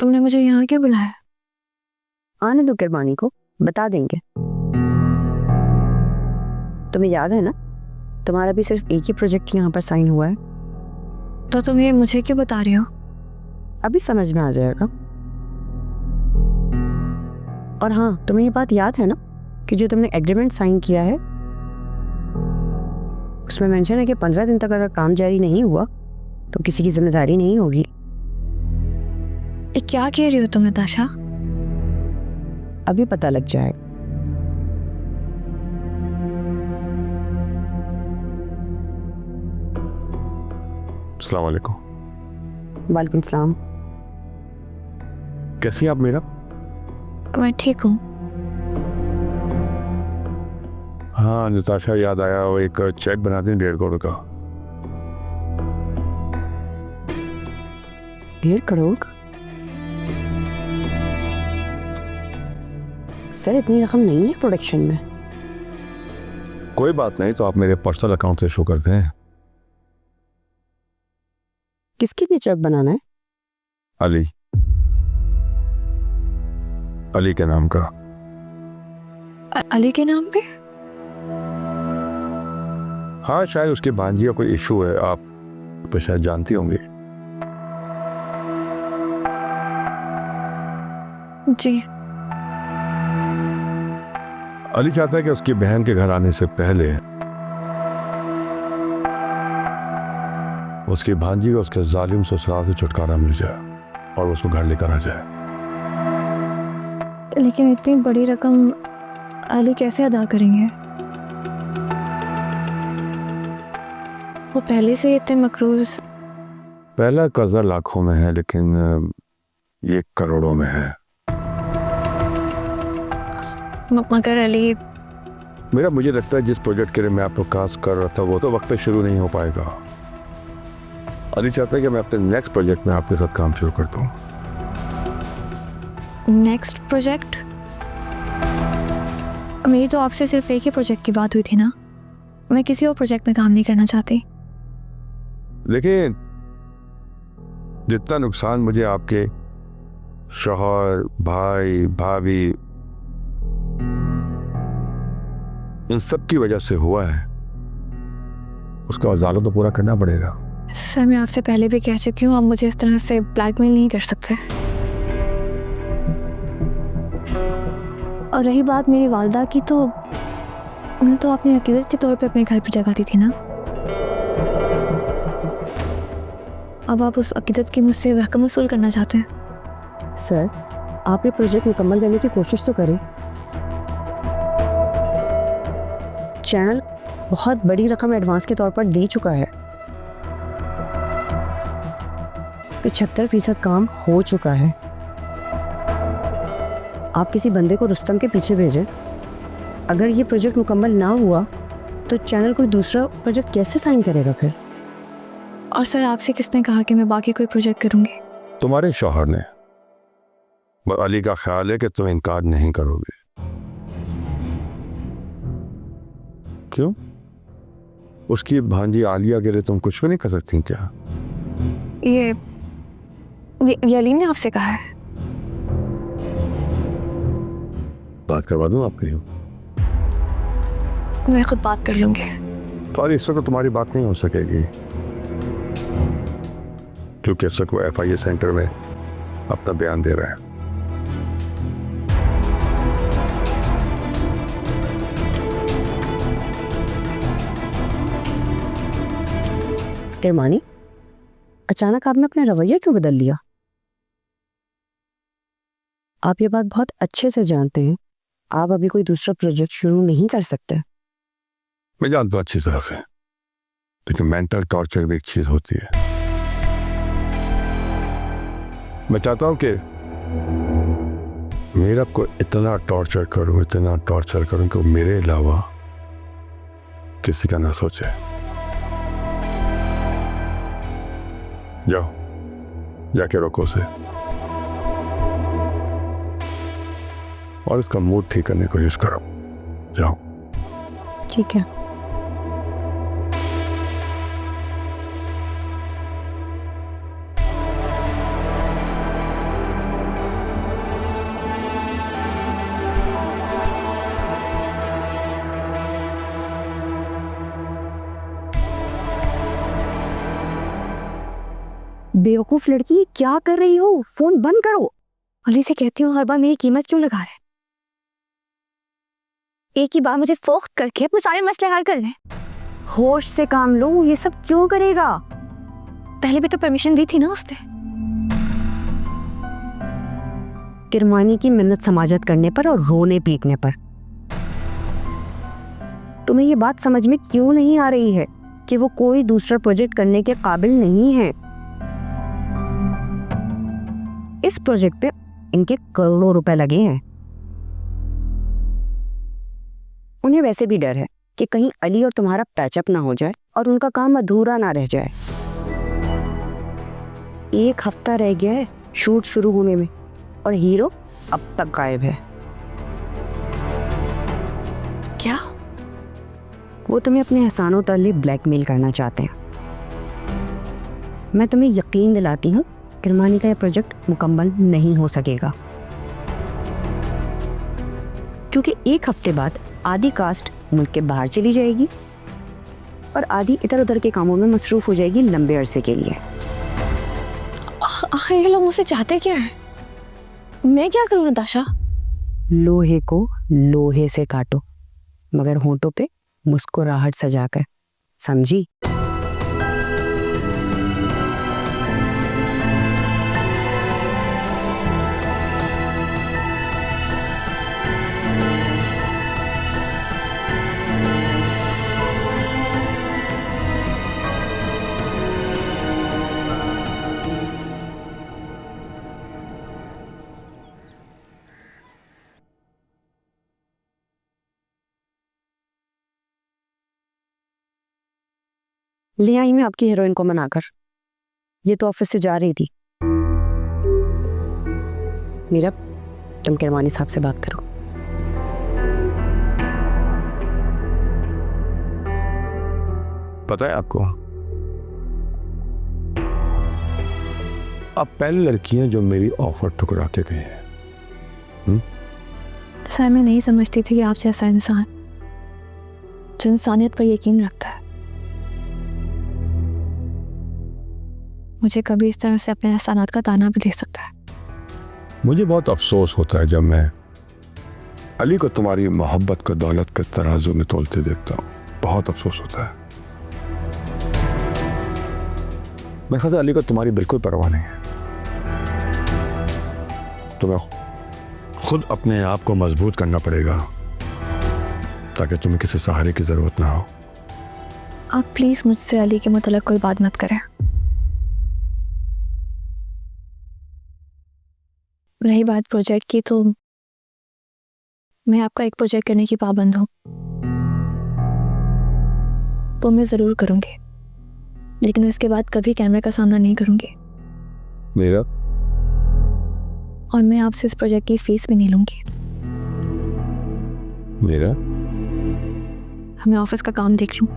तुमने मुझे यहाँ क्यों बुलाया? आने दो किरमानी को, बता देंगे। तुम्हें याद है ना, तुम्हारा भी सिर्फ एक ही प्रोजेक्ट यहाँ पर साइन हुआ है। तो तुम ये मुझे क्यों बता रही हो? अभी समझ में आ जाएगा। और हाँ, तुम्हें ये बात याद है ना कि जो तुमने एग्रीमेंट साइन किया है उसमें मेंशन है कि 15 दिन तक अगर काम जारी नहीं हुआ तो किसी की जिम्मेदारी नहीं होगी। ये क्या कह रही हो तुम नताशा? अभी पता लग जाएगा। अस्सलाम वालेकुम। वालेकुम सलाम। कैसी हैं आप मीरा? मैं ठीक हूँ। हाँ नताशा, याद आया, वो एक चेक बना दें 1.5 करोड़ का। 1.5 करोड़ का? सर इतनी रकम नहीं है प्रोडक्शन में। कोई बात नहीं, तो आप मेरे पर्सनल अकाउंट से शो करते हैं। किसके लिए चेक बनाना है? अली के नाम का। अली के नाम पे? हाँ, शायद उसके भांजी का कोई इशू है, आप तो शायद जानती होंगी। जी। अली चाहता है कि उसकी बहन के घर आने से पहले उसकी भांजी को उसके जालिम ससुराल से छुटकारा मिल जाए और उसको घर लेकर आ जाए। लेकिन इतनी बड़ी रकम अली कैसे अदा करेंगे? वो पहले से इतने मकरूज। पहला कर्जा लाखों में है, लेकिन ये करोड़ों में है। मगर अली, मुझे लगता है जिस प्रोजेक्ट के लिए मैं आपको कास्ट कर रहा था वो तो वक्त पे शुरू नहीं हो पाएगा। अली चाहता है कि मैं अपने नेक्स्ट प्रोजेक्ट में आपके साथ काम शुरू कर दूं। Next project? मेरी तो आपसे सिर्फ एक ही प्रोजेक्ट की बात हुई थी ना। मैं किसी और प्रोजेक्ट में काम नहीं करना चाहती। लेकिन जितना नुकसान मुझे आपके शौहर, भाई, भाभी, इन सब की वजह से हुआ है, उसका वज़ाला तो पूरा करना पड़ेगा। सर, मैं आपसे पहले भी कह चुकी हूँ, आप मुझे इस तरह से ब्लैकमेल नहीं कर सकते। और रही बात मेरी वालदा की, तो मैं तो अपनी अकीदत के तौर पे अपने घर पर जगह दी थी ना। अब आप उस अकीदत की मुझसे रकम वसूल करना चाहते हैं। सर, आप ये प्रोजेक्ट मुकम्मल करने की कोशिश तो करें। चैनल बहुत बड़ी रकम एडवांस के तौर पर दे चुका है। 75% काम हो चुका है। आप किसी बंदे को रुस्तम के पीछे भेजें। अगर ये प्रोजेक्ट मुकम्मल ना हुआ तो चैनल कोई दूसरा प्रोजेक्ट कैसे साइन करेगा फिर? और सर, आपसे किसने कहा कि मैं बाकी कोई प्रोजेक्ट करूंगी? तुम्हारे शौहर ने। अली का ख्याल है कि तुम इनकार नहीं करोगे। क्यों? उसकी भांजी आलिया के लिए तुम कुछ भी नहीं कर सकती क्या? ये अली ने आपसे कहा है? बात करवा दूं आपकी? मैं खुद बात कर लूंगी। तो इससे तो तुम्हारी बात नहीं हो सकेगी, क्योंकि इस वक्त वो FIA सेंटर में अपना बयान दे रहा है। किरमानी, अचानक आपने अपना रवैया क्यों बदल लिया? आप ये बात बहुत अच्छे से जानते हैं, आप अभी कोई दूसरा प्रोजेक्ट शुरू नहीं कर सकते। मैं जानता हूं अच्छी तरह से, लेकिन मेंटल टॉर्चर भी एक चीज होती है। मैं चाहता हूं कि मेरा को इतना टॉर्चर करूं कि मेरे अलावा किसी का ना सोचे। जाओ, जाके रोको उसे और उसका मूड ठीक करने की कोशिश करो। जाओ। ठीक है। बेवकूफ लड़की, क्या कर रही हो? फोन बंद करो। अली से कहती हूँ हर बार मेरी कीमत क्यों लगा रहे हैं? एक ही बार मुझे फोक करके अपने सारे मसले हल कर लें। होश से काम लो, ये सब क्यों करेगा? पहले भी तो परमिशन दी थी ना उसने। किरमानी की मिन्नत समाजत करने पर और रोने पीटने पर। तुम्हें ये बात समझ में क्यों नहीं आ रही है कि वो कोई दूसरा प्रोजेक्ट करने के काबिल नहीं है? इस प्रोजेक्ट पे इनके करोड़ों रुपए लगे हैं। उन्हें वैसे भी डर है कि कहीं अली और तुम्हारा पैचअप ना हो जाए और उनका काम अधूरा ना रह जाए। 1 हफ्ता रह गया है शूट शुरू होने में और हीरो अब तक गायब है। क्या? वो तुम्हें अपने एहसानों तले ब्लैकमेल करना चाहते हैं। मैं तुम्हें यकीन दिलाती हूँ किरमानी का यह प्रोजेक्ट मुकम्मल नहीं हो सकेगा, क्योंकि 1 हफ्ते बाद आधी कास्ट मुल्क के बाहर चली जाएगी और आधी इधर उधर के कामों में मसरूफ हो जाएगी लंबे अरसे के लिए। आखिर ये लोग मुझसे चाहते क्या है? मैं क्या करूँ नताशा? लोहे को लोहे से काटो, मगर होंठों पे मुस्कुराहट सजाकर, समझी? ले आई मैं आपकी हीरोइन को मनाकर। ये तो ऑफिस से जा रही थी। मीरा, तुम किरमानी साहब से बात करो। पता है आपको, आप पहली लड़की हैं जो मेरी ऑफर ठुकरा के गई हैं। सर मैं नहीं समझती थी कि आप जैसा इंसान जो इंसानियत पर यकीन रखता है मुझे कभी इस तरह से अपने एहसानात का ताना भी दे सकता है। मुझे बहुत अफसोस होता है जब मैं अली को तुम्हारी मोहब्बत को दौलत के तराजू में तोलते देखता हूँ। बहुत अफसोस होता है। मैं ख्याल से अली को तुम्हारी बिल्कुल परवाह नहीं है। तुम्हें खुद अपने आप को मजबूत करना पड़ेगा ताकि तुम्हें किसी सहारे की जरूरत ना हो। आप प्लीज मुझसे अली के मुतल्लिक़ कोई बात मत करें। रही बात प्रोजेक्ट की, तो मैं आपका एक प्रोजेक्ट करने की पाबंद हूँ। तो मैं ज़रूर करूँगी, लेकिन उसके बाद कभी कैमरे का सामना नहीं करूँगी। मेरा और मैं आपसे इस प्रोजेक्ट की फीस भी नहीं लूँगी। मेरा हमें ऑफिस का काम देख लूँ।